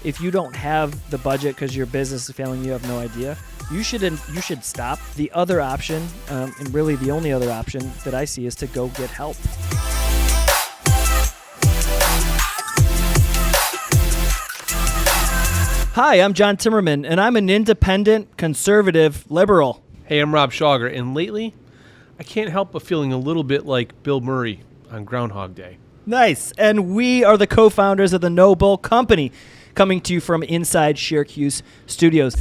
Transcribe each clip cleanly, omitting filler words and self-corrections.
if you don't have the budget because your business is failing, you have no idea, you should stop. The other option, and really the only other option that I see, is to go get help. Hi, I'm John Timmerman, and I'm an independent, conservative, liberal. Hey, I'm Rob Schauger, and lately, I can't help but feeling a little bit like Bill Murray on Groundhog Day. Nice. And we are the co-founders of the Noble Company, coming to you from inside Syracuse Studios.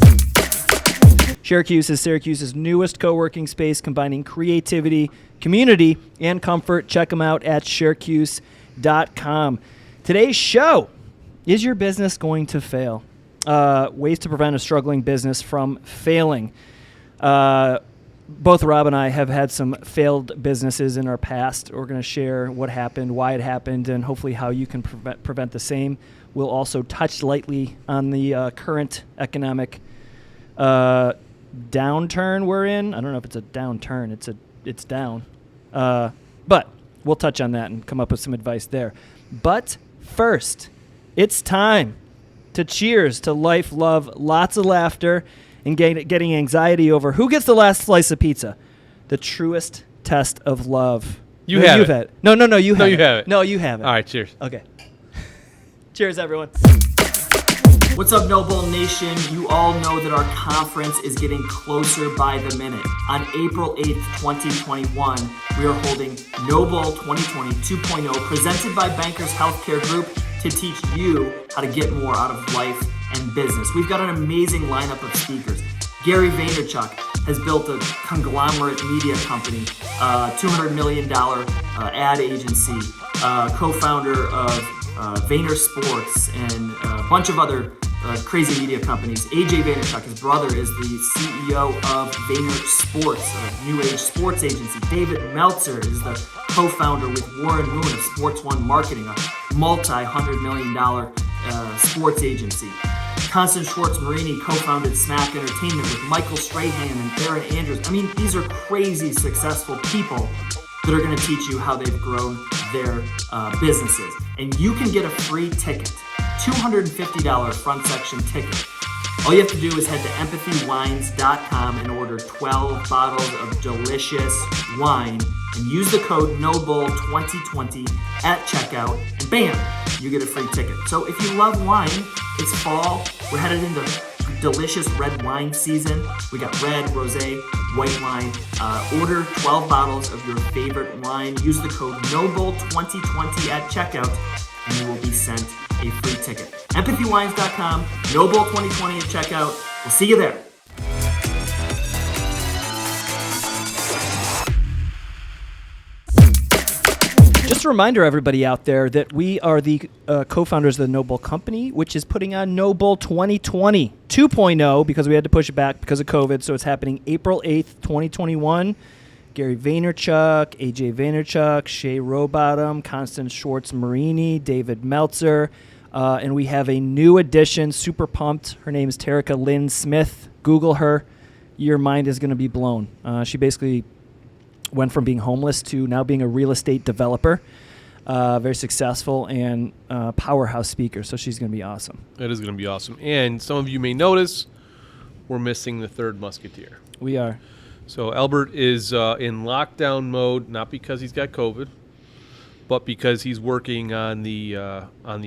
Syracuse is Syracuse's newest co-working space, combining creativity, community, and comfort. Check them out at syracuse.com. Today's show, is your business going to fail? Ways to prevent a struggling business from failing. Both Rob and I have had some failed businesses in our past. We're going to share what happened, why it happened, and hopefully how you can prevent the same. We'll also touch lightly on the current economic downturn we're in. I don't know if it's a downturn. It's down. But we'll touch on that and come up with some advice there. But first, it's time to cheers to life, love, lots of laughter, and getting anxiety over who gets the last slice of pizza. The truest test of love. You've had it. No, you have it. No, you have it. No, you have it. All right, cheers. Okay. Cheers, everyone. What's up, Noble Nation? You all know that our conference is getting closer by the minute. On April 8th, 2021, we are holding Noble 2020 2.0, presented by Bankers Healthcare Group, to teach you how to get more out of life and business. We've got an amazing lineup of speakers. Gary Vaynerchuk has built a conglomerate media company, $200 million ad agency, co-founder of Vayner Sports, and a bunch of other crazy media companies. AJ Vaynerchuk, his brother, is the CEO of Vayner Sports, a new age sports agency. David Meltzer is the co-founder with Warren Moon of Sports One Marketing, a multi-$100 million sports agency. Constance Schwartz-Marini co-founded Smack Entertainment with Michael Strahan and Aaron Andrews. I mean, these are crazy successful people that are going to teach you how they've grown their businesses. And you can get a free ticket, $250 front section ticket. All you have to do is head to empathywines.com and order 12 bottles of delicious wine and use the code NOBLE2020 at checkout, and bam, you get a free ticket. So if you love wine, it's fall, we're headed into delicious red wine season. We got red, rosé, white wine. Order 12 bottles of your favorite wine. Use the code NOBLE2020 at checkout, and you will be sent a free ticket. EmpathyWines.com, Noble2020 at checkout. We'll see you there. Just a reminder, everybody out there, that we are the co-founders of the Noble Company, which is putting on Noble 2020 2.0 because we had to push it back because of COVID. So it's happening April 8th, 2021. Gary Vaynerchuk, AJ Vaynerchuk, Shay Rowbottom, Constance Schwartz-Marini, David Meltzer, and we have a new addition, super pumped. Her name is Terica Lynn Smith. Google her. Your mind is going to be blown. She basically went from being homeless to now being a real estate developer, very successful, and powerhouse speaker. So she's going to be awesome. It is going to be awesome. And some of you may notice we're missing the third musketeer. We are. So Albert is in lockdown mode, not because he's got COVID, but because he's working on the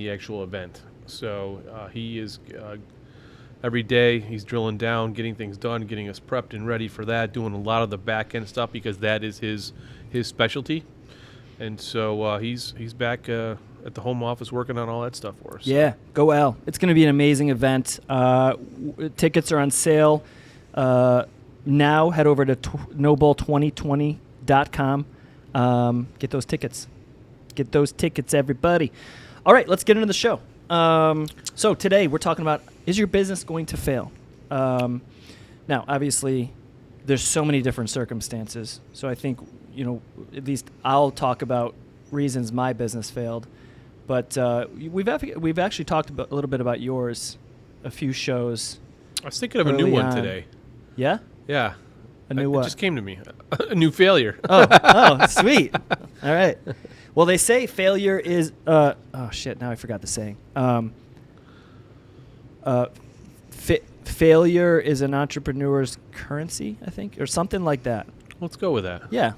actual event. So he is every day he's drilling down, getting things done, getting us prepped and ready for that, doing a lot of the back end stuff because that is his specialty. And so he's back at the home office working on all that stuff for us. Yeah, go Al. It's going to be an amazing event. Tickets are on sale now. Head over to noble2020.com. Get those tickets. Get those tickets, everybody. All right, let's get into the show. So today we're talking about, is your business going to fail? Now, obviously, there's so many different circumstances. So I think, at least I'll talk about reasons my business failed. But we've actually talked a little bit about yours, a few shows. I was thinking of a new one today. Yeah? Yeah. A new what? It just came to me. A new failure. Oh, sweet. All right. Well, they say failure is. Oh shit! Now I forgot the saying. failure is an entrepreneur's currency, I think, or something like that. Let's go with that. Yeah.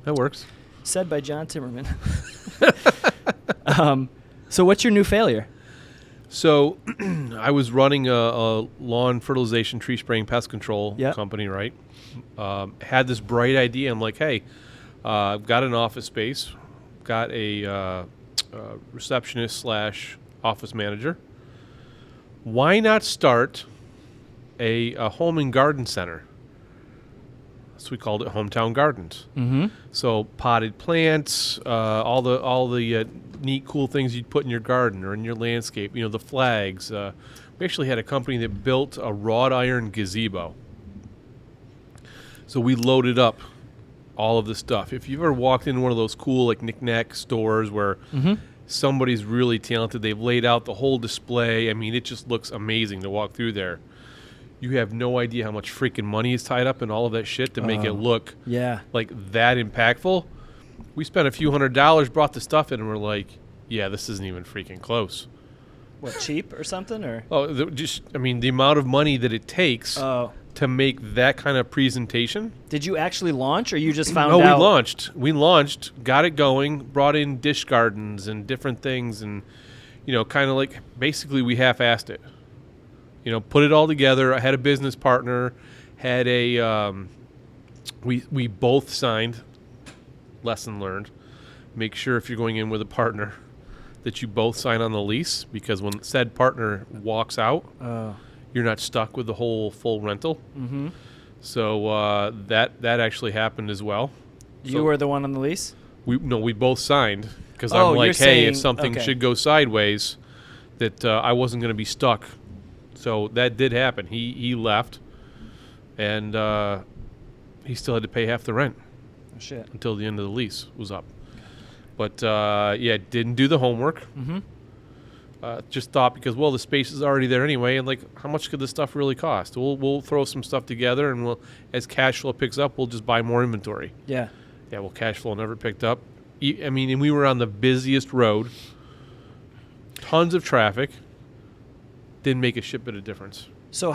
That works. Said by John Timmerman. So what's your new failure? So I was running a lawn fertilization, tree spraying, pest control company, right? Had this bright idea. I'm like, hey, I've got an office space, got a receptionist / office manager. Why not start a home and garden center? So we called it Hometown Gardens. Mm-hmm. So potted plants, all the neat, cool things you'd put in your garden or in your landscape. The flags. We actually had a company that built a wrought iron gazebo. So we loaded up all of the stuff. If you've ever walked into one of those cool like knick-knack stores where somebody's really talented, they've laid out the whole display. I mean, it just looks amazing to walk through there. You have no idea how much freaking money is tied up in all of that shit to make it look like that impactful. We spent a few $100s, brought the stuff in, and we're like, yeah, this isn't even freaking close. What, cheap or something? Or the amount of money that it takes to make that kind of presentation. Did you actually launch, or you just found out? No, we launched, got it going, brought in dish gardens and different things, and kind of like basically we half-assed it. Put it all together. I had a business partner, had a we both signed. Lesson learned. Make sure if you're going in with a partner that you both sign on the lease, because when said partner walks out, you're not stuck with the whole full rental. Mm-hmm. So that actually happened as well. You were the one on the lease? We both signed, because I'm like, hey, if something should go sideways, that I wasn't going to be stuck. So that did happen. He left, and he still had to pay half the rent. Oh, shit. Until the end of the lease was up. But, didn't do the homework. Mm-hmm. Just thought because, the space is already there anyway, and, how much could this stuff really cost? We'll throw some stuff together, and as cash flow picks up, we'll just buy more inventory. Yeah. Yeah, cash flow never picked up. And we were on the busiest road. Tons of traffic. Didn't make a shit bit of difference. So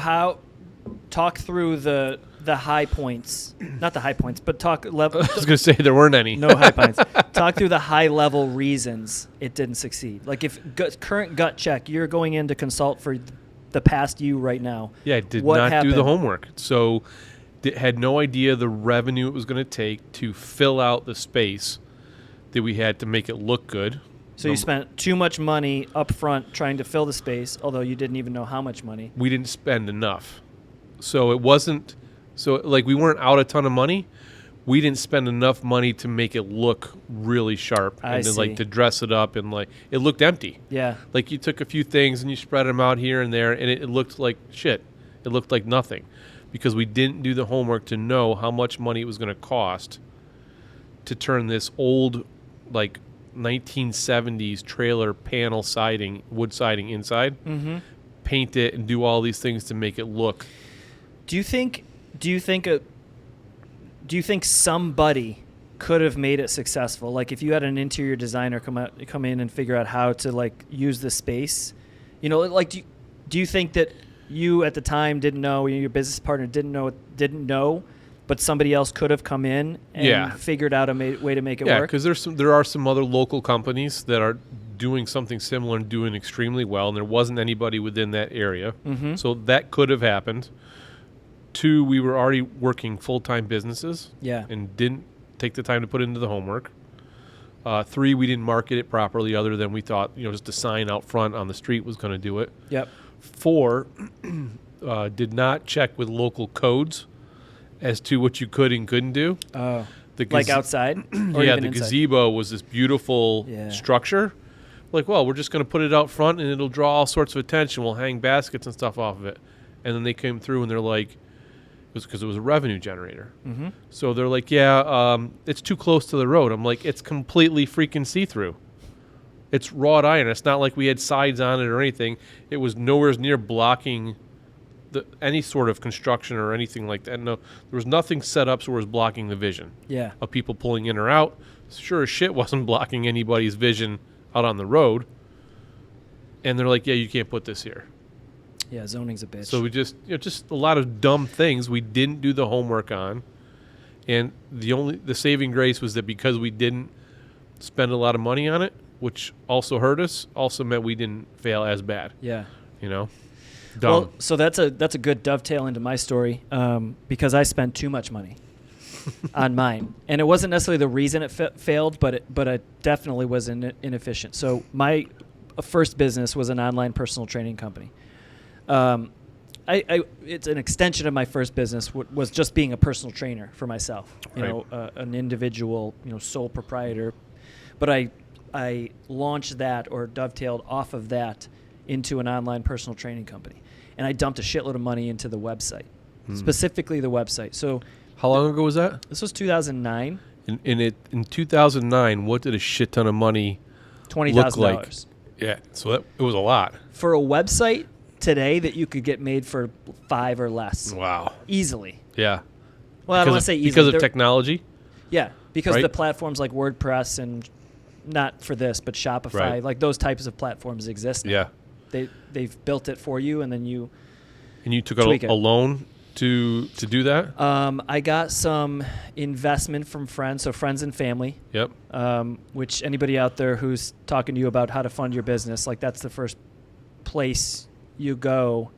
talk through the high points, not the high points, but talk level. I was going to say there weren't any. No high points. Talk through the high level reasons it didn't succeed. Like if current gut check, you're going in to consult for the past you right now. Yeah, I did not do the homework. So had no idea the revenue it was going to take to fill out the space that we had to make it look good. So you spent too much money up front trying to fill the space, although you didn't even know how much money. We didn't spend enough. So it wasn't we weren't out a ton of money. We didn't spend enough money to make it look really sharp and then to dress it up, and it looked empty. Yeah. Like you took a few things and you spread them out here and there, and it looked like shit. It looked like nothing because we didn't do the homework to know how much money it was going to cost to turn this old 1970s trailer panel siding, wood siding inside, paint it, and do all these things to make it look. Do you think somebody could have made it successful? Like if you had an interior designer come in and figure out how to use the space, do you think that you at the time didn't know, your business partner didn't know, but somebody else could have come in and figured out a way to make it work? Yeah, because there are some other local companies that are doing something similar and doing extremely well, and there wasn't anybody within that area. Mm-hmm. So that could have happened. 2, we were already working full-time businesses and didn't take the time to put into the homework. 3, we didn't market it properly other than we thought, just a sign out front on the street was going to do it. Yep. 4, did not check with local codes as to what you could and couldn't do. Oh, outside? Or yeah, even the inside? Gazebo was this beautiful structure. We're just going to put it out front and it'll draw all sorts of attention. We'll hang baskets and stuff off of it. And then they came through and they're like, it was because it was a revenue generator. Mm-hmm. So they're like, it's too close to the road. I'm like, it's completely freaking see-through. It's wrought iron. It's not like we had sides on it or anything. It was nowhere near blocking any sort of construction or anything like that. No, there was nothing set up so it was blocking the vision of people pulling in or out. Sure as shit wasn't blocking anybody's vision out on the road. And they're like, yeah, you can't put this here. Yeah, zoning's a bitch. So we just just a lot of dumb things we didn't do the homework on, and the saving grace was that because we didn't spend a lot of money on it, which also hurt us, also meant we didn't fail as bad. Yeah. Dumb. Well, so that's a good dovetail into my story, because I spent too much money on mine, and it wasn't necessarily the reason it failed, but it definitely was inefficient. So my first business was an online personal training company. It's an extension of my first business. Was just being a personal trainer for myself, an individual, sole proprietor. But I launched that, or dovetailed off of that, into an online personal training company. And I dumped a shitload of money into the website, specifically the website. So how long ago was that? This was 2009. In 2009, what did a shit ton of money $20,000. Like? Yeah, so it was a lot. For a website today that you could get made for $5 or less. Wow. Easily. Yeah. Well, I don't want to say easily. Because of technology? Yeah, because right? the platforms like WordPress and, not for this, but Shopify, right. like those types of platforms exist now. Yeah. They've built it for you, and then you took a loan to do that? I got some investment from friends, so friends and family. Yep. Which anybody out there who's talking to you about how to fund your business, like that's the first place you go.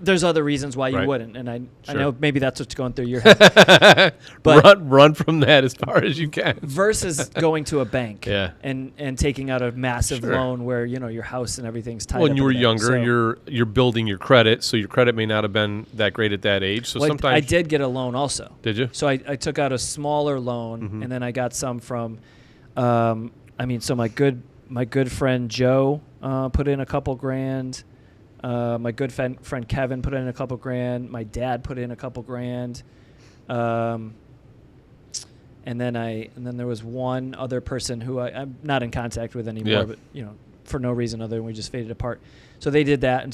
There's other reasons why you wouldn't, and I know maybe that's what's going through your head. But run from that as far as you can. Versus going to a bank, yeah. and taking out a massive loan where your house and everything's tied up. When you were younger, so you're building your credit, so your credit may not have been that great at that age. So sometimes I did get a loan also. Did you? So I took out a smaller loan, and then I got some from. So my good friend Joe put in a couple grand. My good friend Kevin put in a couple grand. My dad put in a couple grand. And then there was one other person who I'm not in contact with anymore, but for no reason other than we just faded apart. So they did that, and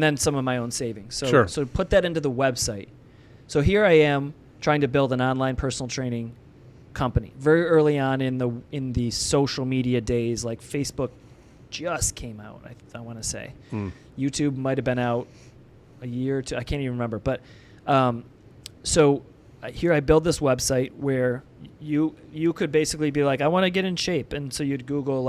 then some of my own savings. So put that into the website. So here I am trying to build an online personal training company. Very early on in the social media days, like Facebook just came out, I want to say. YouTube might have been out a year or two. I can't even remember. But so here I build this website where you could basically be like, I want to get in shape. And so you'd Google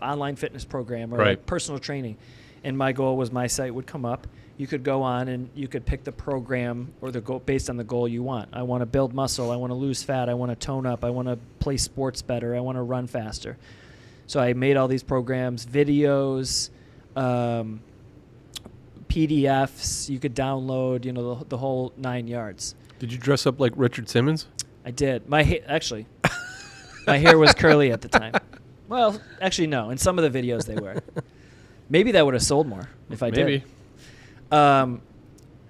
online fitness program or personal training. And my goal was my site would come up. You could go on and you could pick the program or the goal based on the goal you want. I want to build muscle. I want to lose fat. I want to tone up. I want to play sports better. I want to run faster. So I made all these programs, videos, PDFs you could download, the whole 9 yards. Did you dress up like Richard Simmons? I did. My hair was curly at the time. Well, actually, no. In some of the videos they were. Maybe that would have sold more if I did. Maybe.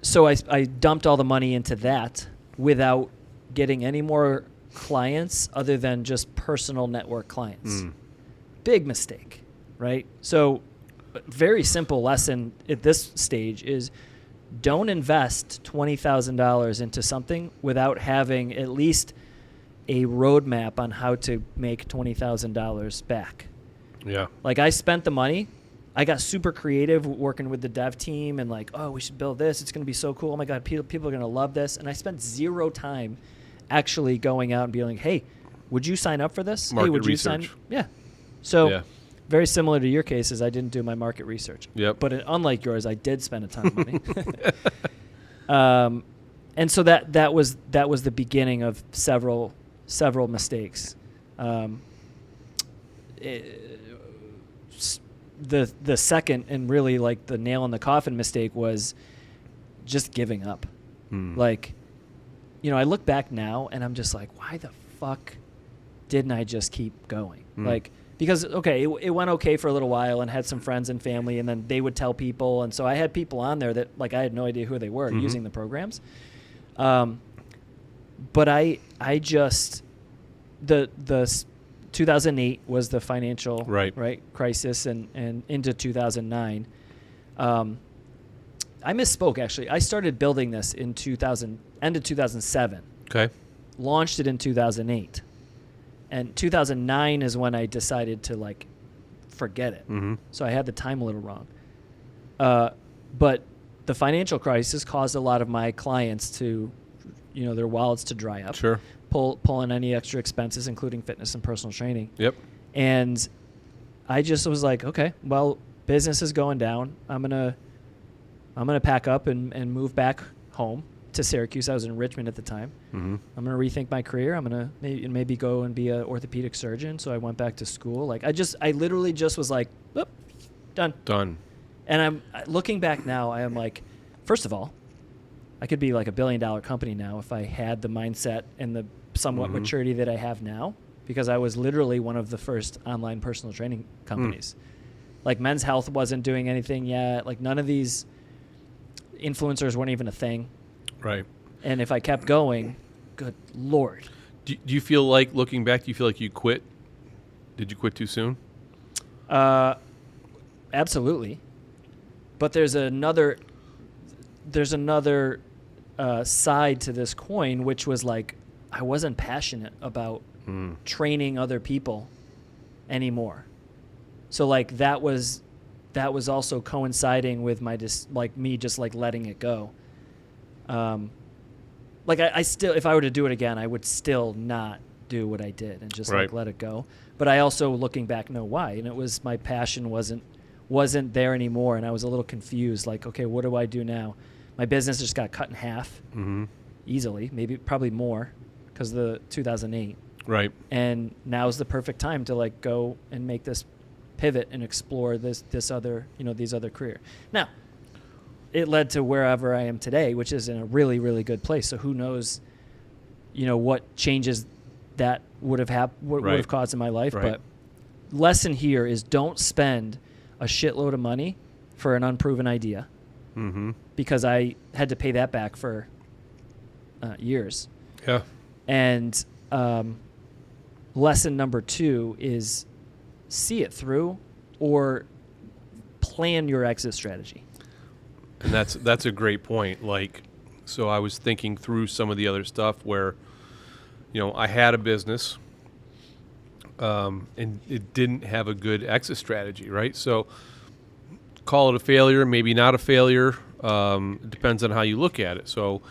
So I dumped all the money into that without getting any more clients other than just personal network clients. Big mistake, right? So very simple lesson at this stage is don't invest $20,000 into something without having at least a roadmap on how to make $20,000 back. Yeah. Like I spent the money. I got super creative working with the dev team and we should build this. It's going to be so cool. Oh my God, people are going to love this. And I spent zero time actually going out and being like, hey, would you sign up for this? Market hey, would research. you sign? Yeah. So very similar to your cases, I didn't do my market research. Yep. But unlike yours, I did spend a ton of money. And so that was the beginning of several mistakes. The second and really the nail in the coffin mistake was just giving up. I look back now and I'm just like, why the fuck didn't I just keep going? Because, it went okay for a little while and had some friends and family, and then they would tell people. And so I had people on there that, I had no idea who they were using the programs. But I just, the 2008 was the financial crisis, and into 2009. I misspoke, actually. I started building this in end of 2007. Okay. Launched it in 2008. And 2009 is when I decided to forget it. So I had the time a little wrong. But the financial crisis caused a lot of my clients to, their wallets to dry up. Sure. Pull in any extra expenses, including fitness and personal training. Yep. And I just was like, okay, well, business is going down. I'm gonna pack up and move back home to Syracuse. I was in Richmond at the time. Mm-hmm. I'm gonna rethink my career. I'm gonna maybe go and be an orthopedic surgeon. So I went back to school. Like I literally just was like, oop, done. And I'm looking back now. I am like, first of all, I could be like $1 billion company now if I had the mindset and the somewhat maturity that I have now, because I was literally one of the first online personal training companies. Like Men's Health wasn't doing anything yet. Like none of these influencers weren't even a thing. Right. And if I kept going, good Lord. Do you feel like, looking back, do you feel like you quit? Did you quit too soon? Absolutely. But there's another side to this coin, which was like, I wasn't passionate about training other people anymore. So like that was also coinciding with my me just letting it go. Like I still, if I were to do it again, I would still not do what I did and just right. let it go. But I also, looking back, know why. And it was my passion wasn't there anymore, and I was a little confused. Like, okay, what do I do now? My business just got cut in half easily, probably more, because of the 2008. Right. And now is the perfect time to go and make this pivot and explore this other these other career. Now, it led to wherever I am today, which is in a really, really good place. So who knows, what changes that would have caused in my life. Right. But lesson here is, don't spend a shitload of money for an unproven idea, because I had to pay that back for years. Yeah. And lesson number 2 is see it through, or plan your exit strategy. And that's a great point. So I was thinking through some of the other stuff where, I had a business, and it didn't have a good exit strategy, right? So call it a failure, maybe not a failure. It depends on how you look at it. So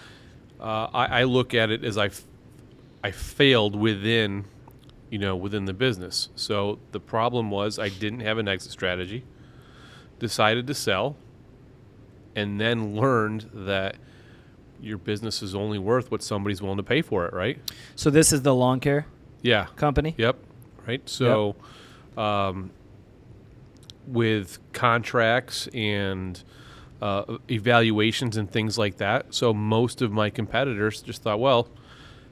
I look at it as I failed within the business. So the problem was I didn't have an exit strategy, decided to sell, and then learned that your business is only worth what somebody's willing to pay for it, right? So this is the lawn care company? Yep. Right. So with contracts and evaluations and things like that. So most of my competitors just thought, well,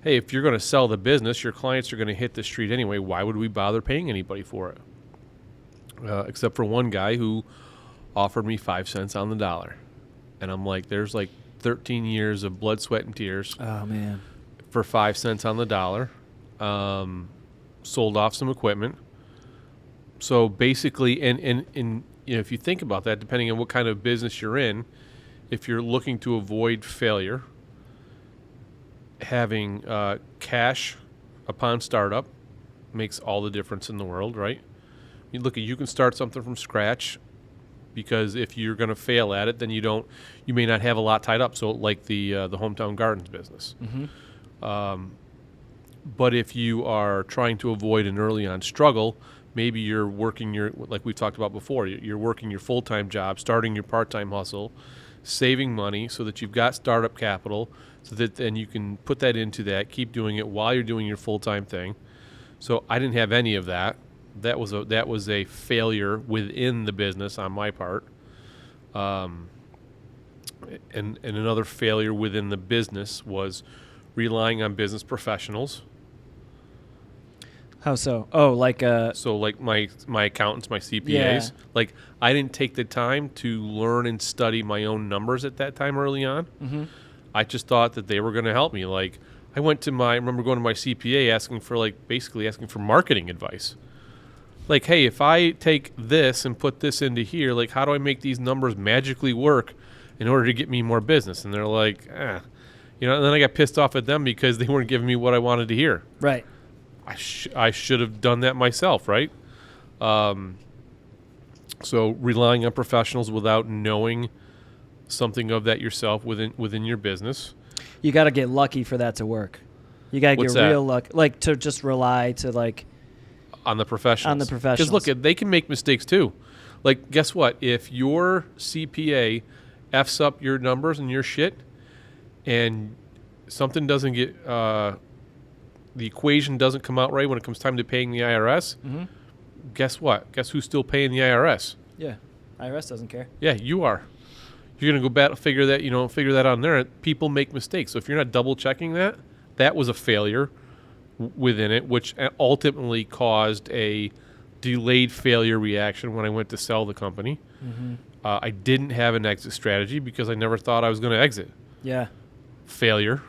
hey, if you're going to sell the business, your clients are going to hit the street anyway. Why would we bother paying anybody for it? Except for one guy who offered me 5 cents on the dollar. And I'm like, there's 13 years of blood, sweat, and tears. Oh, man. For 5 cents on the dollar. Sold off some equipment. So basically, and if you think about that, depending on what kind of business you're in, if you're looking to avoid failure, having cash upon startup makes all the difference in the world, right? You can start something from scratch, because if you're going to fail at it, then you may not have a lot tied up. So like the Hometown Gardens business. But if you are trying to avoid an early on struggle, maybe you're working like we talked about before, you're working your full-time job, starting your part-time hustle, saving money so that you've got startup capital, so that then you can put that into that, keep doing it while you're doing your full-time thing. So I didn't have any of that. That was a failure within the business on my part. And another failure within the business was relying on business professionals. How so? Oh, so like my accountants, my CPAs. Yeah. Like I didn't take the time to learn and study my own numbers at that time early on. I just thought that they were going to help me. Like I remember going to my CPA asking for marketing advice. Like, hey, if I take this and put this into here, how do I make these numbers magically work in order to get me more business? And they're like, and then I got pissed off at them because they weren't giving me what I wanted to hear. Right. I should have done that myself, right? So relying on professionals without knowing something of that yourself within your business. You got to get lucky for that to work. You got to What's get that? real luck, like to just rely to like On the professionals. Because look, they can make mistakes too. Like, guess what? If your CPA F's up your numbers and your shit, and something doesn't get, the equation doesn't come out right when it comes time to paying the IRS, guess what? Guess who's still paying the IRS? Yeah, IRS doesn't care. Yeah, you are. You're gonna go back figure that on there. People make mistakes, so if you're not double checking that, that was a failure within it, which ultimately caused a delayed failure reaction when I went to sell the company. I didn't have an exit strategy because I never thought I was going to exit. Yeah. Failure,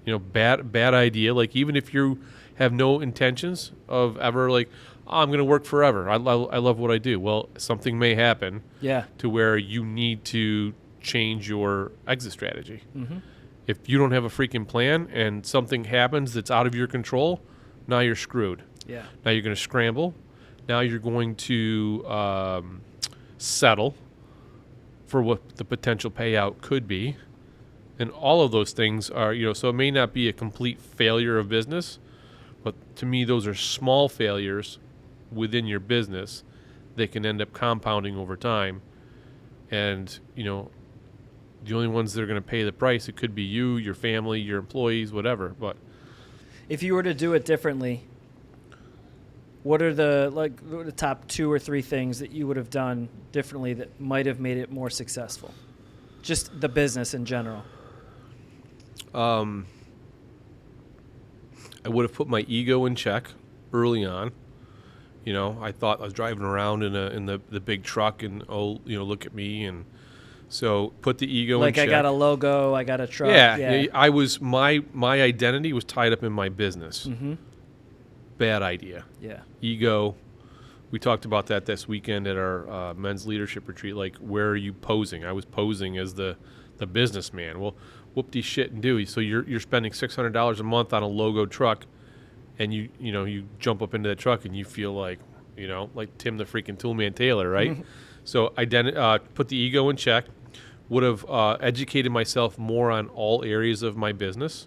bad idea. Like, even if you have no intentions of ever like, oh, I'm going to work forever. I love what I do. Well, something may happen. Yeah. To where you need to change your exit strategy. If you don't have a freaking plan and something happens that's out of your control, now you're screwed. Yeah. Now you're going to scramble. Now you're going to settle for what the potential payout could be. And all of those things are, so it may not be a complete failure of business, but to me, those are small failures within your business that can end up compounding over time. And, the only ones that are going to pay the price, it could be you, your family, your employees, whatever. But if you were to do it differently, what are the top 2 or 3 things that you would have done differently that might have made it more successful? Just the business in general. I would have put my ego in check early on. I thought I was driving around in the big truck and, look at me. And so put the ego in check. Like, I got a logo, I got a truck. Yeah. I was, my identity was tied up in my business. Bad idea. Yeah. Ego. We talked about that this weekend at our men's leadership retreat. Like, where are you posing? I was posing as the businessman. Well, whoop-de shit and do. So you're spending $600 a month on a logo truck, and you jump up into that truck and you feel like Tim the freaking Toolman Taylor, right? So put the ego in check. Would have educated myself more on all areas of my business.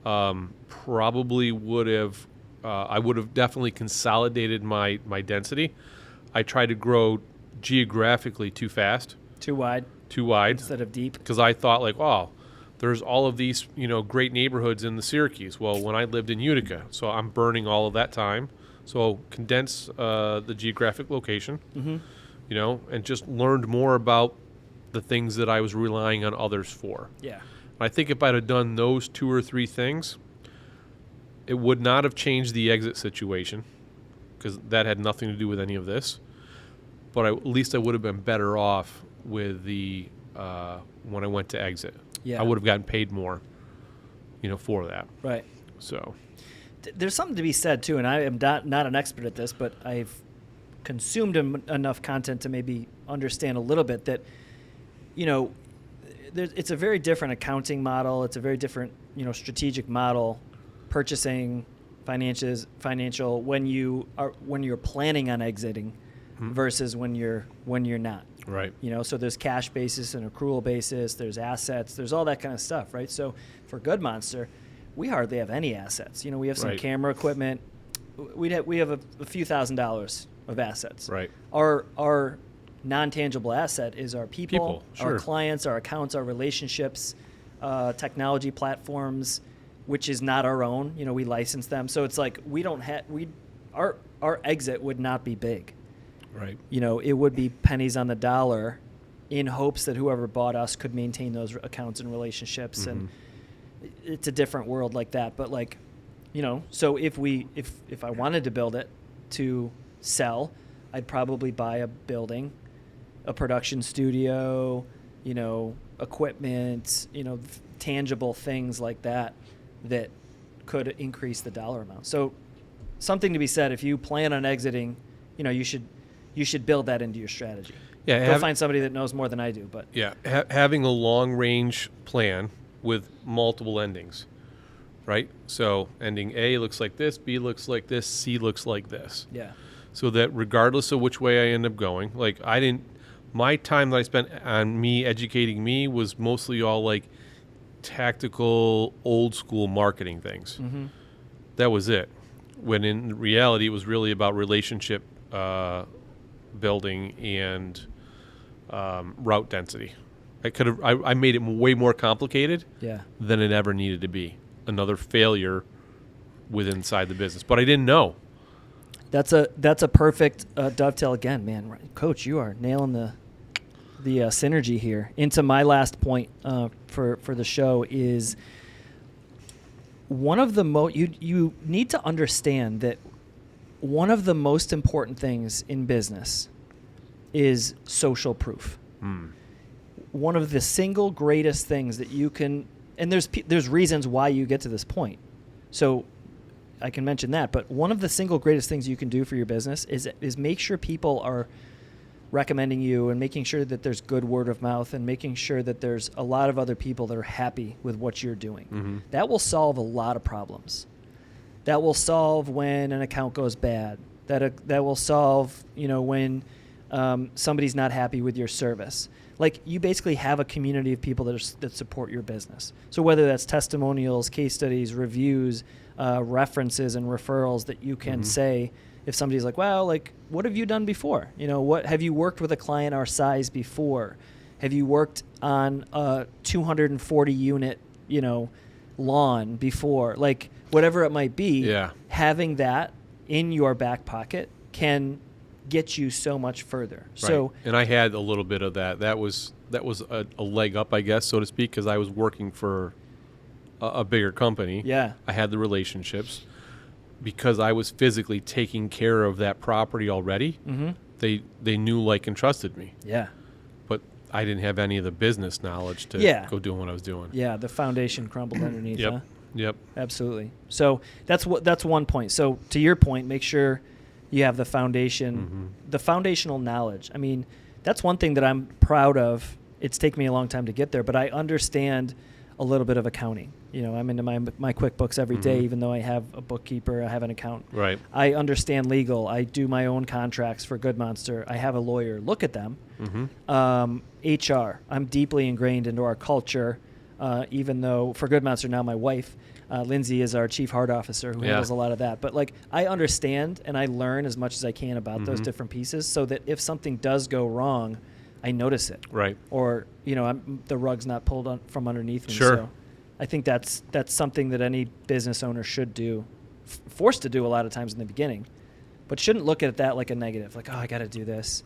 Probably would have. I would have definitely consolidated my density. I tried to grow geographically too fast. Too wide Instead of deep. Because I thought, like, oh, there's all of these, great neighborhoods in the Syracuse. Well, when I lived in Utica, so I'm burning all of that time. So condense the geographic location, and just learned more about the things that I was relying on others for. Yeah. I think if I'd have done those 2 or 3 things, it would not have changed the exit situation, because that had nothing to do with any of this. But at least I would have been better off with the when I went to exit. Yeah. I would have gotten paid more, for that. Right. So there's something to be said too, and I am not an expert at this, but I've consumed enough content to maybe understand a little bit that, it's a very different accounting model. It's a very different, strategic model, purchasing, financial when you're planning on exiting versus when you're not. right. So there's cash basis and accrual basis. There's assets. There's all that kind of stuff, right? So for Good Monster, we hardly have any assets. We have some Right. camera equipment. We have a few $1,000s of assets. Right. Our non-tangible asset is our people, sure. our clients, our accounts, our relationships, technology platforms, which is not our own. We license them. So it's like our exit would not be big. Right. It would be pennies on the dollar in hopes that whoever bought us could maintain those accounts and relationships. And it's a different world like that. But so if I wanted to build it to sell, I'd probably buy a building, a production studio, equipment, tangible things like that could increase the dollar amount. So something to be said, if you plan on exiting, you should build that into your strategy. Yeah. Go find somebody that knows more than I do. But Yeah. Having a long range plan with multiple endings, right? So ending A looks like this, B looks like this, C looks like this. yeah, So that regardless of which way I end up going, like My time that I spent on me educating me was mostly all like tactical, old school marketing things. Mm-hmm. That was it. When in reality, it was really about relationship building and route density. I made it way more complicated Yeah. than it ever needed to be. Another failure inside the business, but I didn't know. That's a perfect dovetail again, man. Coach, you are nailing the synergy here. Into my last point for the show is one of the you need to understand that one of the most important things in business is social proof. One of the single greatest things that you can, and there's reasons why you get to this point. So I can mention that, but one of the single greatest things you can do for your business is make sure people are recommending you and making sure that there's good word of mouth and making sure that there's a lot of other people that are happy with what you're doing. Mm-hmm. That will solve a lot of problems. That will solve when an account goes bad. That will solve, when somebody's not happy with your service. Like, you basically have a community of people that support your business. So whether that's testimonials, case studies, reviews, references, and referrals that you can say, if somebody's like, well, like, what have you done before? What have you worked with a client our size before? Have you worked on a 240 unit, lawn before? Like, whatever it might be, having that in your back pocket can get you so much further. Right. So, and I had a little bit of that. That was a leg up, I guess, so to speak, because I was working for a bigger company. Yeah, I had the relationships because I was physically taking care of that property already. Mm-hmm. They knew, like, and trusted me. Yeah, but I didn't have any of the business knowledge to go doing what I was doing. Yeah, the foundation crumbled underneath. Yep. Huh? Yep. Absolutely. So that's one point. So to your point, make sure you have the foundation, the foundational knowledge. I mean, that's one thing that I'm proud of. It's taken me a long time to get there, but I understand a little bit of accounting. I'm into my QuickBooks every day, even though I have a bookkeeper, I have an accountant. Right. I understand legal. I do my own contracts for Good Monster. I have a lawyer look at them. HR, I'm deeply ingrained into our culture, even though for Good Monster now my wife, Lindsay, is our chief heart officer who handles a lot of that. But like, I understand and I learn as much as I can about those different pieces so that if something does go wrong, I notice it. Right. Or, the rug's not pulled from underneath me. Sure. So I think that's something that any business owner should do, forced to do a lot of times in the beginning, but shouldn't look at that like a negative. Like, oh, I got to do this.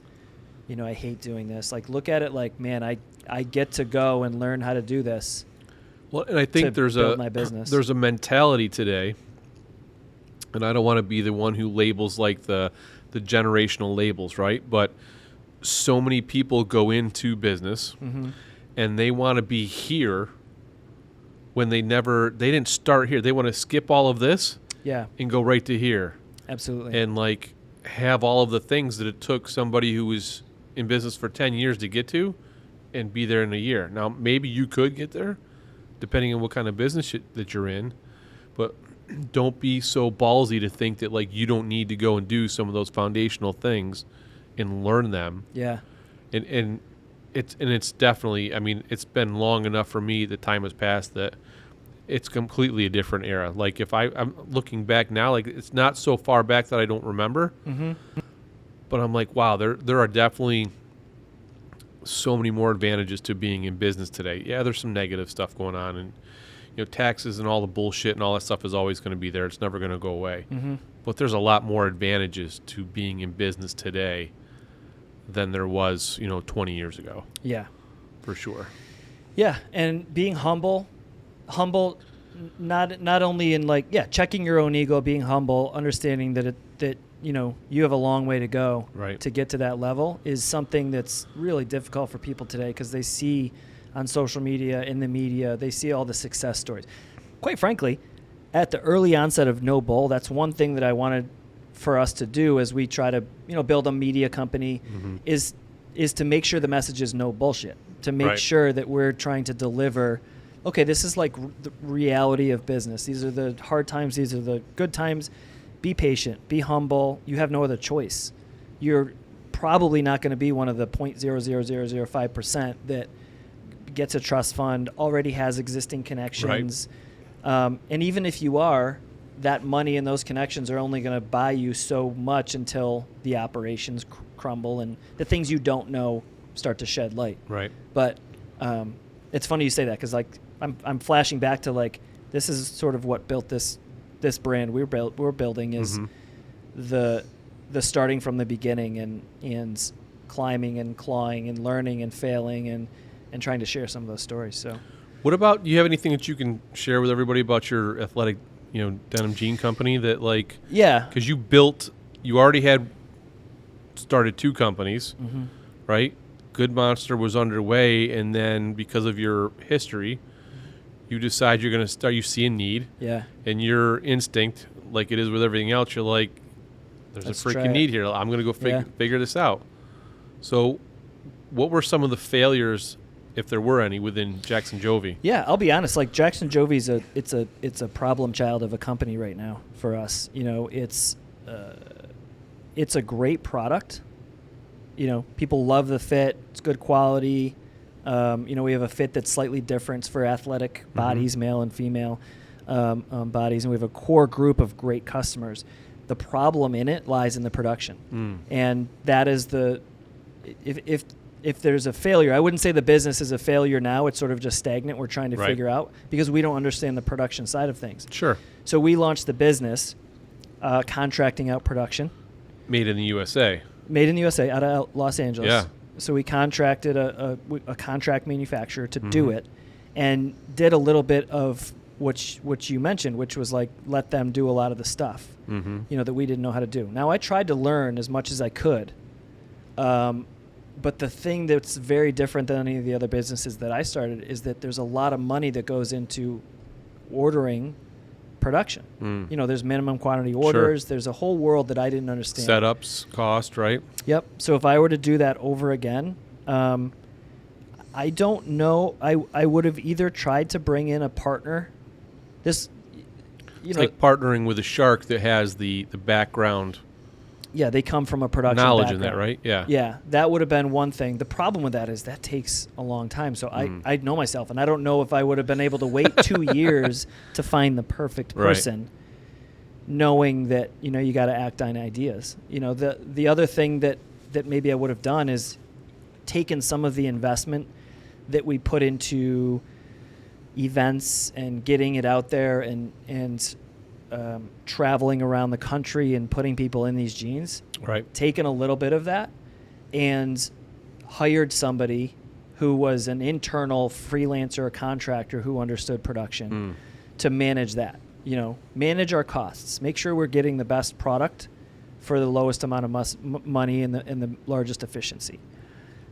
I hate doing this. Like, look at it like, man, I get to go and learn how to do this. Well, and I think there's a mentality today, and I don't want to be the one who labels like the generational labels, right? But so many people go into business and they want to be here when they didn't start here. They want to skip all of this and go right to here. Absolutely. And like have all of the things that it took somebody who was in business for 10 years to get to and be there in a year. Now, maybe you could get there, depending on what kind of business that you're in, but don't be so ballsy to think that like you don't need to go and do some of those foundational things and learn them. Yeah. And it's definitely, I mean, it's been long enough for me that time has passed that it's completely a different era. Like if I'm looking back now, like it's not so far back that I don't remember, but I'm like, wow, there are definitely so many more advantages to being in business today. Yeah, there's some negative stuff going on, and taxes and all the bullshit and all that stuff is always going to be there. It's never going to go away. But there's a lot more advantages to being in business today than there was 20 years ago. Yeah, for sure. Yeah, and being humble, not only in like checking your own ego, being humble, understanding that you have a long way to go to get to that level is something that's really difficult for people today because they see on social media, in the media, they see all the success stories. Quite frankly, at the early onset of No Bull, that's one thing that I wanted for us to do as we try to build a media company is to make sure the message is no bullshit, to make sure that we're trying to deliver, okay, this is like the reality of business. These are the hard times. These are the good times. Be patient. Be humble. You have no other choice. You're probably not going to be one of the 0.00005% that gets a trust fund, already has existing connections. And even if you are, that money and those connections are only going to buy you so much until the operations crumble and the things you don't know start to shed light. Right. But it's funny you say that, because like I'm flashing back to like this is sort of what built this brand we're building is the starting from the beginning and climbing and clawing and learning and failing and trying to share some of those stories. So, what about, do you have anything that you can share with everybody about your athletic, denim jean company that like? Yeah. Because you already had started 2 companies, right? Good Monster was underway, and then because of your history, you decide you're going to start. You see a need, and your instinct, like it is with everything else, you're like, "There's Let's a freaking need here. I'm going to go figure this out." So, what were some of the failures, if there were any, within Jackson Jovie? Yeah, I'll be honest. Like Jackson Jovie's it's a problem child of a company right now for us. It's a great product. People love the fit. It's good quality. We have a fit that's slightly different for athletic bodies, male and female bodies, and we have a core group of great customers. The problem in it lies in the production, and that is if there's a failure, I wouldn't say the business is a failure now. It's sort of just stagnant. We're trying to figure out, because we don't understand the production side of things. Sure. So we launched the business, contracting out production. Made in the USA. Made in the USA, out of Los Angeles. Yeah. So we contracted a contract manufacturer to do it, and did a little bit of what you mentioned, which was like let them do a lot of the stuff, that we didn't know how to do. Now I tried to learn as much as I could, but the thing that's very different than any of the other businesses that I started is that there's a lot of money that goes into ordering production. There's minimum quantity orders. Sure. There's a whole world that I didn't understand. Setups, cost, right? Yep. So if I were to do that over again, I don't know. I would have either tried to bring in a partner. It's like partnering with a shark that has the background. Yeah, they come from a production knowledge background. In that, right? Yeah. Yeah, that would have been one thing. The problem with that is that takes a long time. So I know myself, and I don't know if I would have been able to wait 2 years to find the perfect person, knowing that you got to act on ideas. The other thing that maybe I would have done is taken some of the investment that we put into events and getting it out there and traveling around the country and putting people in these jeans. Right. Taken a little bit of that and hired somebody who was an internal freelancer or contractor who understood production to manage that. Manage our costs. Make sure we're getting the best product for the lowest amount of money and the largest efficiency.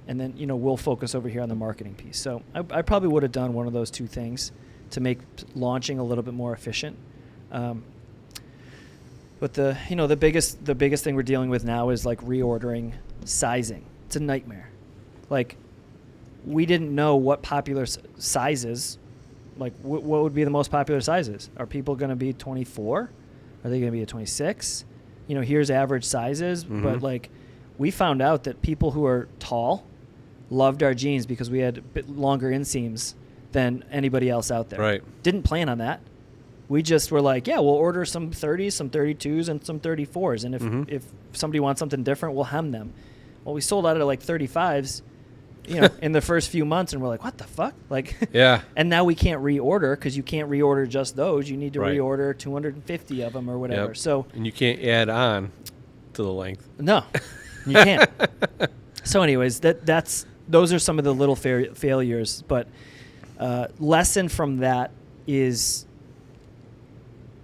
And then, we'll focus over here on the marketing piece. So I probably would have done one of those 2 things to make launching a little bit more efficient. But the biggest thing we're dealing with now is like reordering sizing. It's a nightmare. Like, we didn't know what popular sizes, like what would be the most popular sizes. Are people going to be 24? Are they going to be a 26? Here's average sizes. But like, we found out that people who are tall loved our jeans because we had a bit longer inseams than anybody else out there. Right. Didn't plan on that. We just were like, yeah, we'll order some 30s, some 32s, and some 34s. And if somebody wants something different, we'll hem them. Well, we sold out of like 35s, in the first few months, and we're like, what the fuck? Like, yeah. And now we can't reorder because you can't reorder just those. You need to reorder 250 of them or whatever. Yep. So, and you can't add on to the length. No, you can't. So, anyways, those are some of the little failures. But lesson from that is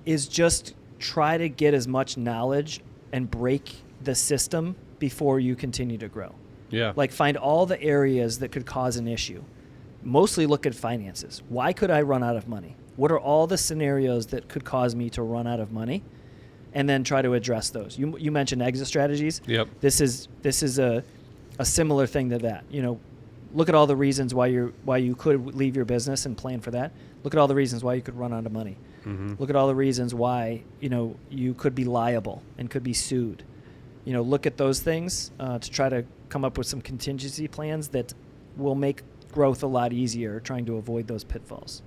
just try to get as much knowledge and break the system before you continue to grow. Yeah. Like, find all the areas that could cause an issue. Mostly look at finances. Why could I run out of money? What are all the scenarios that could cause me to run out of money? And then try to address those. You mentioned exit strategies. Yep. This is a similar thing to that. Look at all the reasons why you could leave your business and plan for that. Look at all the reasons why you could run out of money. Look at all the reasons why you could be liable and could be sued. look at those things to try to come up with some contingency plans that will make growth a lot easier, trying to avoid those pitfalls.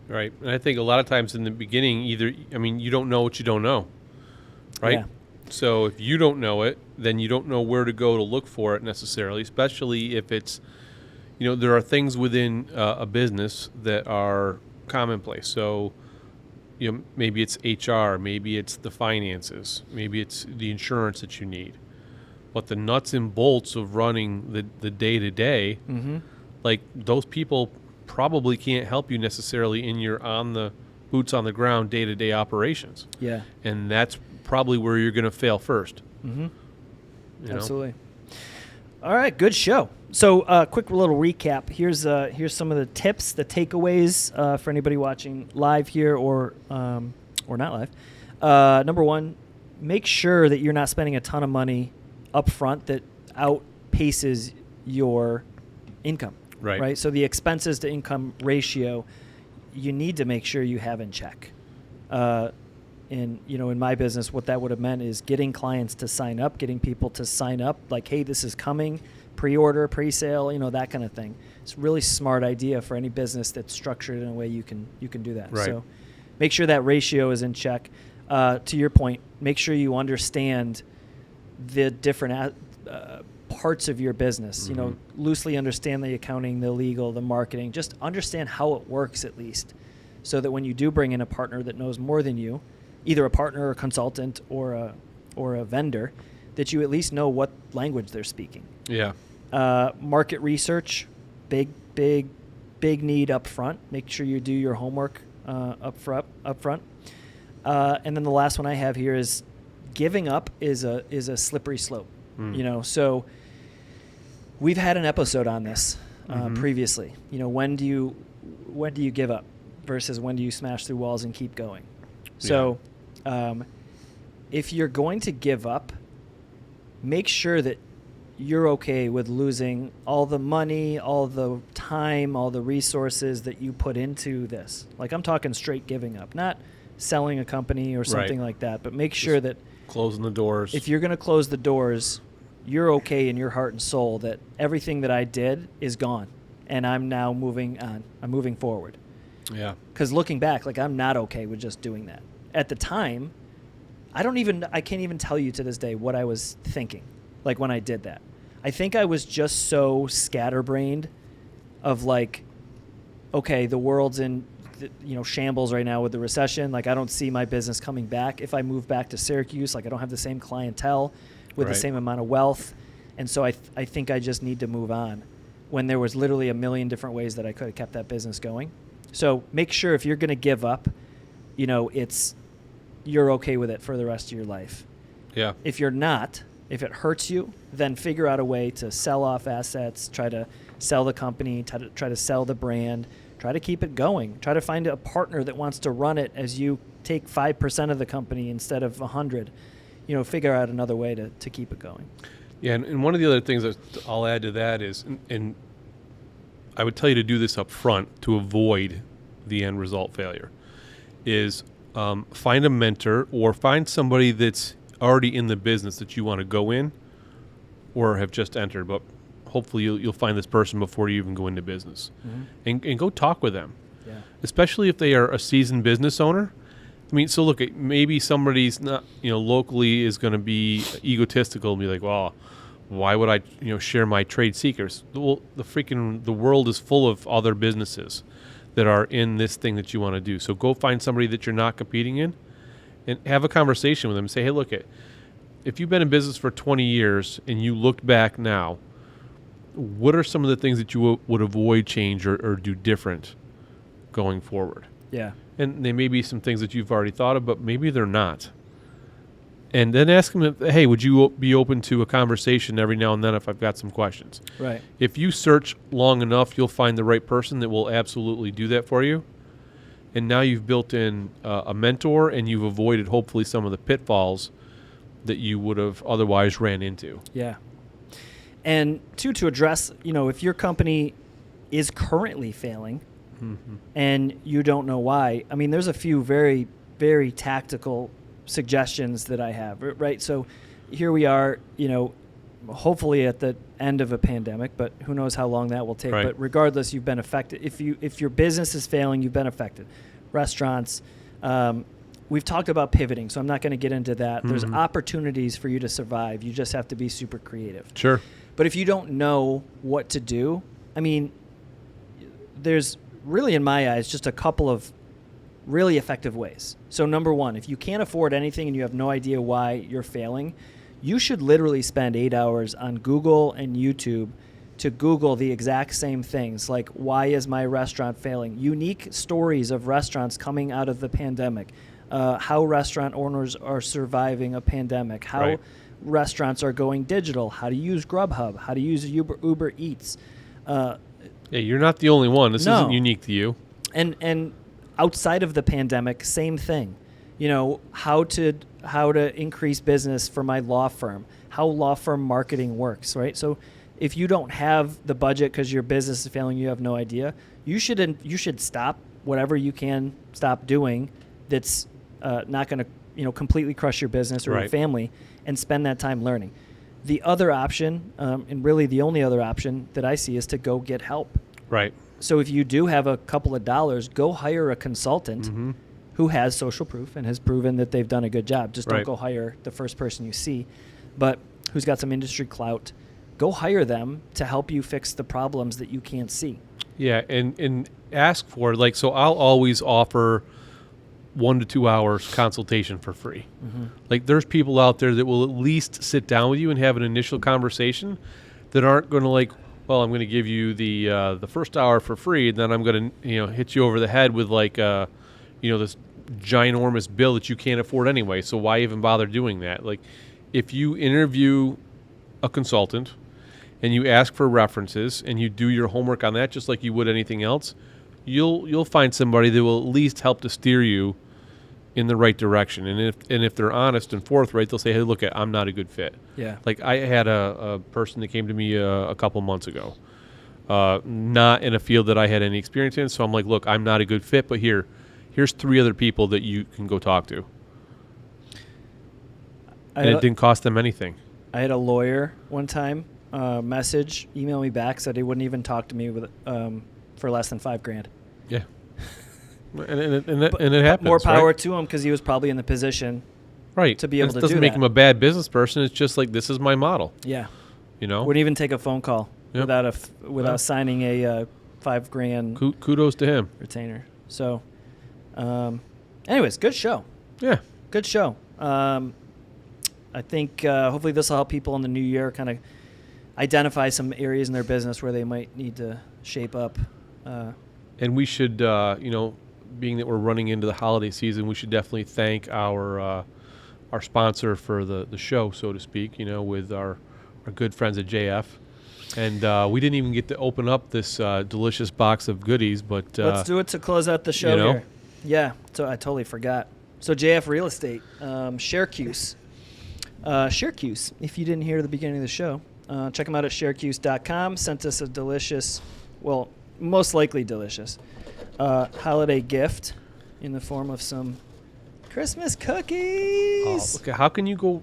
Right. And I think a lot of times in the beginning, you don't know what you don't know, right? Yeah. So if you don't know it, then you don't know where to go to look for it necessarily, especially if it's, there are things within a business that are commonplace. So, maybe it's HR, maybe it's the finances, maybe it's the insurance that you need. But the nuts and bolts of running the day-to-day, like those people probably can't help you necessarily in your boots on the ground day-to-day operations. Yeah. And that's probably where you're going to fail first. Absolutely. All right, good show. So, quick little recap. Here's some of the tips, the takeaways for anybody watching live here or not live. Number one, make sure that you're not spending a ton of money up front that outpaces your income. Right. So the expenses to income ratio, you need to make sure you have in check. In my business, what that would have meant is getting clients to sign up, getting people to sign up, like, hey, this is coming, pre-order, pre-sale, that kind of thing. It's a really smart idea for any business that's structured in a way you can do that. Right. So make sure that ratio is in check. To your point, make sure you understand the different parts of your business. Loosely understand the accounting, the legal, the marketing. Just understand how it works at least, so that when you do bring in a partner that knows more than you, either a partner or a consultant or a vendor, that you at least know what language they're speaking. Yeah. Market research, big need up front. Make sure you do your homework up front. And then the last one I have here is giving up is a slippery slope. So we've had an episode on this previously. When do you give up versus when do you smash through walls and keep going? So if you're going to give up, make sure that you're okay with losing all the money, all the time, all the resources that you put into this. Like, I'm talking straight giving up, not selling a company or something like that, but make sure that closing the doors. If you're going to close the doors, you're okay in your heart and soul that everything that I did is gone and I'm now moving on. I'm moving forward. Yeah. Because looking back, like, I'm not okay with just doing that. At the time, I can't even tell you to this day what I was thinking, like, when I did that. I think I was just so scatterbrained of, like, okay, the world's in shambles right now with the recession. Like, I don't see my business coming back. If I move back to Syracuse, like, I don't have the same clientele with the same amount of wealth. And so I think I just need to move on, when there was literally a million different ways that I could have kept that business going. So make sure if you're going to give up, you're okay with it for the rest of your life. Yeah. If you're not, if it hurts you, then figure out a way to sell off assets, try to sell the company, try to sell the brand, try to keep it going. Try to find a partner that wants to run it as you take 5% of the company instead of 100. Figure out another way to keep it going. Yeah, and one of the other things that I'll add to that is, and I would tell you to do this up front to avoid the end result failure, is find a mentor or find somebody that's already in the business that you want to go in or have just entered, but hopefully you'll find this person before you even go into business. And go talk with them, especially if they are a seasoned business owner. I mean, so look, maybe somebody's not, locally is going to be egotistical and be like, well, why would I, share my trade secrets? Well, the world is full of other businesses that are in this thing that you want to do. So go find somebody that you're not competing in and have a conversation with them and say, hey, look, if you've been in business for 20 years and you looked back now, what are some of the things that you would avoid, change, or do different going forward? Yeah. And there may be some things that you've already thought of, but maybe they're not. And then ask them, hey, would you be open to a conversation every now and then if I've got some questions? Right. If you search long enough, you'll find the right person that will absolutely do that for you. And now you've built in a mentor, and you've avoided, hopefully, some of the pitfalls that you would have otherwise ran into. Yeah. And to address, if your company is currently failing and you don't know why, I mean, there's a few very, very tactical suggestions that I have, right? So here we are, hopefully at the end of a pandemic, but who knows how long that will take. Right. But regardless, you've been affected. If your business is failing, you've been affected. Restaurants, we've talked about pivoting, so I'm not going to get into that. There's opportunities for you to survive. You just have to be super creative. Sure. But if you don't know what to do, I mean, there's really, in my eyes, just a couple of really effective ways. So number one, if you can't afford anything and you have no idea why you're failing, you should literally spend 8 hours on Google and YouTube to Google the exact same things, like why is my restaurant failing? Unique stories of restaurants coming out of the pandemic, how restaurant owners are surviving a pandemic, how restaurants are going digital, how to use Grubhub, how to use Uber Eats. Yeah, you're not the only one. This isn't unique to you. And outside of the pandemic, same thing. How to increase business for my law firm, how law firm marketing works, right? So if you don't have the budget because your business is failing, you have no idea, you should stop whatever you can stop doing that's not going to completely crush your business or your family, and spend that time learning. The other option, and really the only other option that I see, is to go get help. Right. So if you do have a couple of dollars, go hire a consultant who has social proof and has proven that they've done a good job. Just don't go hire the first person you see, but who's got some industry clout. Go hire them to help you fix the problems that you can't see. Yeah, and ask for, so I'll always offer 1 to 2 hours consultation for free. There's people out there that will at least sit down with you and have an initial conversation that aren't going to well, I'm going to give you the first hour for free, and then I'm going to hit you over the head with this ginormous bill that you can't afford anyway. So why even bother doing that? If you interview a consultant and you ask for references and you do your homework on that, just like you would anything else, you'll find somebody that will at least help to steer you in the right direction. And if they're honest and forthright, they'll say, hey, look, I'm not a good fit. Yeah. I had a person that came to me a couple months ago, not in a field that I had any experience in. So I'm like, look, I'm not a good fit, but here's 3 other people that you can go talk to. And it didn't cost them anything. I had a lawyer one time email me back, said he wouldn't even talk to me for less than $5,000. Yeah. And it happens. More power to him, because he was probably in the position to be able to do that. It doesn't make him a bad business person. It's just this is my model. Yeah. Wouldn't even take a phone call without signing a $5,000 kudos to him. Retainer. So, anyways, good show. Yeah. Good show. I think hopefully this will help people in the new year kind of identify some areas in their business where they might need to shape up. And we should, being that we're running into the holiday season, we should definitely thank our sponsor for the show, so to speak, with our good friends at JF. And we didn't even get to open up this delicious box of goodies, but... let's do it to close out the show here. Yeah, so I totally forgot. So JF Real Estate, Sharecuse. Sharecuse, if you didn't hear at the beginning of the show, check them out at sharecuse.com. Sent us a delicious, well, most likely delicious, holiday gift in the form of some Christmas cookies. Oh, how can you go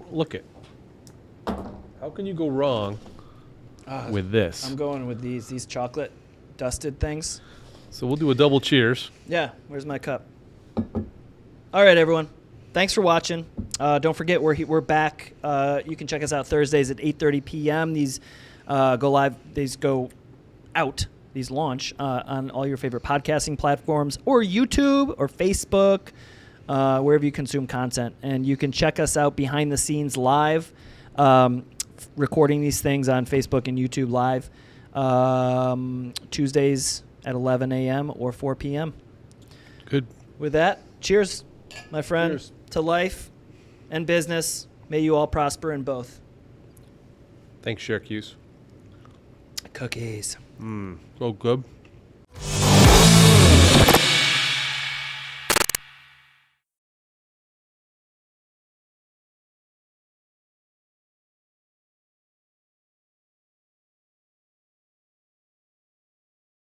wrong with this? I'm going with these chocolate dusted things. So we'll do a double cheers. Yeah, where's my cup? All right, everyone. Thanks for watching. Don't forget, we're back. You can check us out Thursdays at 8:30 p.m. These go live. These go out. These launch on all your favorite podcasting platforms, or YouTube, or Facebook, wherever you consume content. And you can check us out behind the scenes live, recording these things on Facebook and YouTube live, Tuesdays at 11 a.m. or 4 p.m. Good. With that, cheers, my friend, cheers to life and business. May you all prosper in both. Thanks, Sharecuse. Cookies. So good.